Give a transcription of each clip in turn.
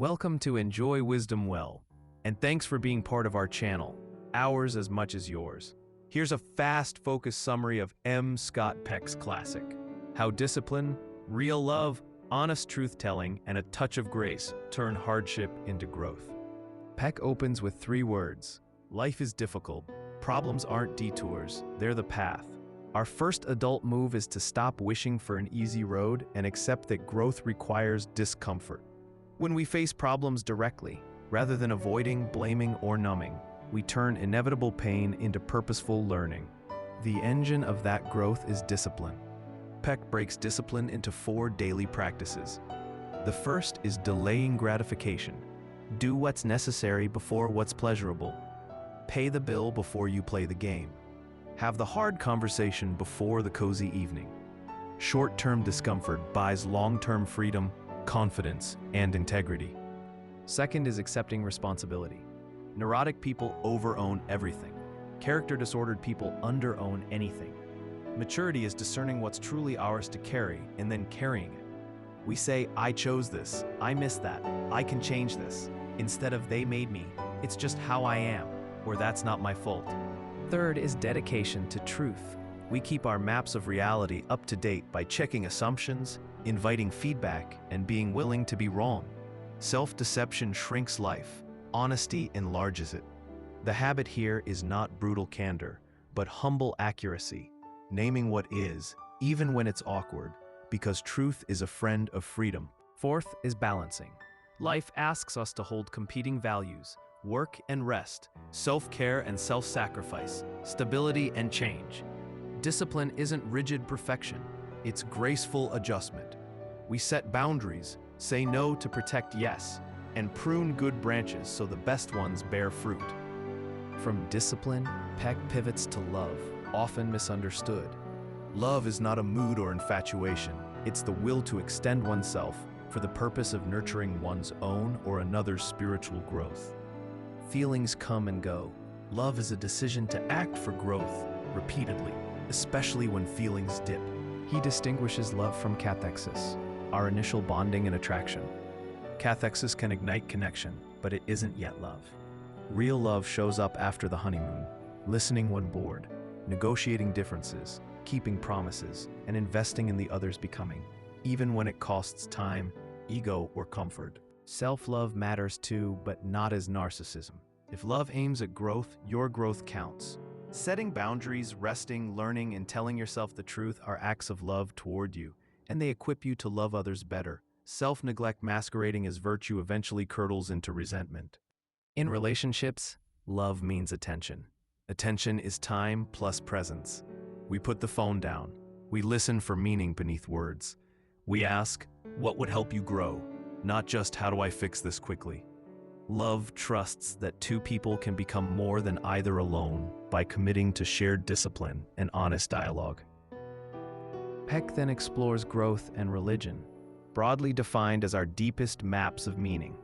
Welcome to Enjoy Wisdom Well, and thanks for being part of our channel, ours as much as yours. Here's a fast, focused summary of M. Scott Peck's classic, How Discipline, Real Love, Honest Truth-Telling, and a Touch of Grace Turn Hardship into Growth. Peck opens with 3 words: life is difficult, problems aren't detours, they're the path. Our first adult move is to stop wishing for an easy road and accept that growth requires discomfort. When we face problems directly, rather than avoiding, blaming, or numbing, we turn inevitable pain into purposeful learning. The engine of that growth is discipline. Peck breaks discipline into 4 daily practices. The first is delaying gratification. Do what's necessary before what's pleasurable. Pay the bill before you play the game. Have the hard conversation before the cozy evening. Short-term discomfort buys long-term freedom, confidence, and integrity. Second is accepting responsibility. Neurotic people over-own everything. Character-disordered people under-own anything. Maturity is discerning what's truly ours to carry and then carrying it. We say, I chose this, I missed that, I can change this, instead of they made me, it's just how I am, or that's not my fault. Third is dedication to truth. We keep our maps of reality up to date by checking assumptions, inviting feedback, and being willing to be wrong. Self-deception shrinks life. Honesty enlarges it. The habit here is not brutal candor, but humble accuracy, naming what is, even when it's awkward, because truth is a friend of freedom. Fourth is balancing. Life asks us to hold competing values: work and rest, self-care and self-sacrifice, stability and change. Discipline isn't rigid perfection, it's graceful adjustment. We set boundaries, say no to protect yes, and prune good branches so the best ones bear fruit. From discipline, Peck pivots to love, often misunderstood. Love is not a mood or infatuation, it's the will to extend oneself for the purpose of nurturing one's own or another's spiritual growth. Feelings come and go. Love is a decision to act for growth, repeatedly, especially when feelings dip. He distinguishes love from cathexis, our initial bonding and attraction. Cathexis can ignite connection, but it isn't yet love. Real love shows up after the honeymoon, listening when bored, negotiating differences, keeping promises, and investing in the other's becoming, even when it costs time, ego, or comfort. Self-love matters too, but not as narcissism. If love aims at growth, your growth counts. Setting boundaries, resting, learning, and telling yourself the truth are acts of love toward you, and they equip you to love others better. Self-neglect masquerading as virtue eventually curdles into resentment. In relationships, love means attention. Attention is time plus presence. We put the phone down. We listen for meaning beneath words. We ask, what would help you grow? Not just, how do I fix this quickly? Love trusts that 2 people can become more than either alone by committing to shared discipline and honest dialogue. Peck then explores growth and religion, broadly defined as our deepest maps of meaning.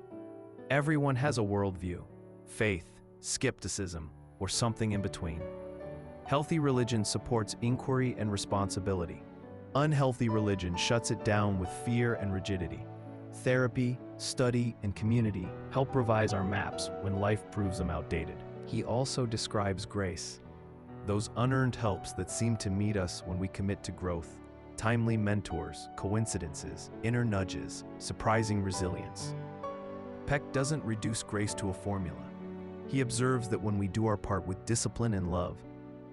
Everyone has a worldview, faith, skepticism, or something in between. Healthy religion supports inquiry and responsibility. Unhealthy religion shuts it down with fear and rigidity. Therapy, study, and community help revise our maps when life proves them outdated. He also describes grace, those unearned helps that seem to meet us when we commit to growth. Timely mentors, coincidences, inner nudges, surprising resilience. Peck doesn't reduce grace to a formula. He observes that when we do our part with discipline and love,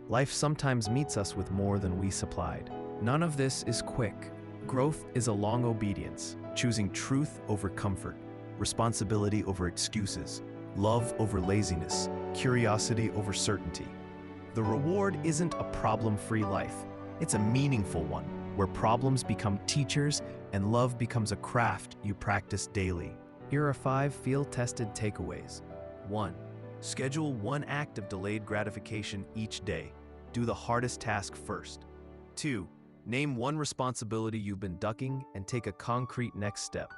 life sometimes meets us with more than we supplied. None of this is quick. Growth is a long obedience, choosing truth over comfort, responsibility over excuses, love over laziness, curiosity over certainty. The reward isn't a problem-free life. It's a meaningful one, where problems become teachers and love becomes a craft you practice daily. Here are 5 field-tested takeaways. 1. Schedule 1 act of delayed gratification each day. Do the hardest task first. 2. Name 1 responsibility you've been ducking and take a concrete next step.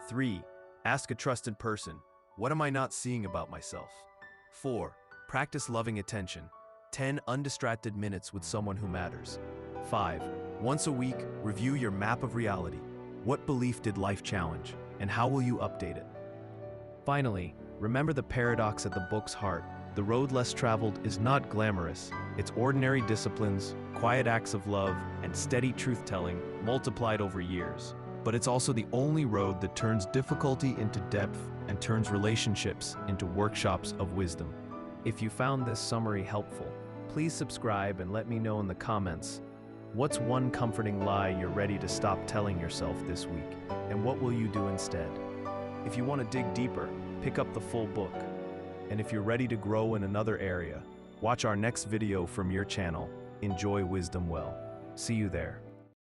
3. Ask a trusted person, what am I not seeing about myself? 4. Practice loving attention. 10 undistracted minutes with someone who matters. 5. Once a week, review your map of reality. What belief did life challenge, and how will you update it? Finally, remember the paradox at the book's heart. The road less traveled is not glamorous. It's ordinary disciplines, quiet acts of love, and steady truth-telling multiplied over years. But it's also the only road that turns difficulty into depth and turns relationships into workshops of wisdom. If you found this summary helpful, please subscribe and let me know in the comments. What's one comforting lie you're ready to stop telling yourself this week? And what will you do instead? If you want to dig deeper, pick up the full book. And if you're ready to grow in another area, watch our next video from your channel. Enjoy wisdom well. See you there.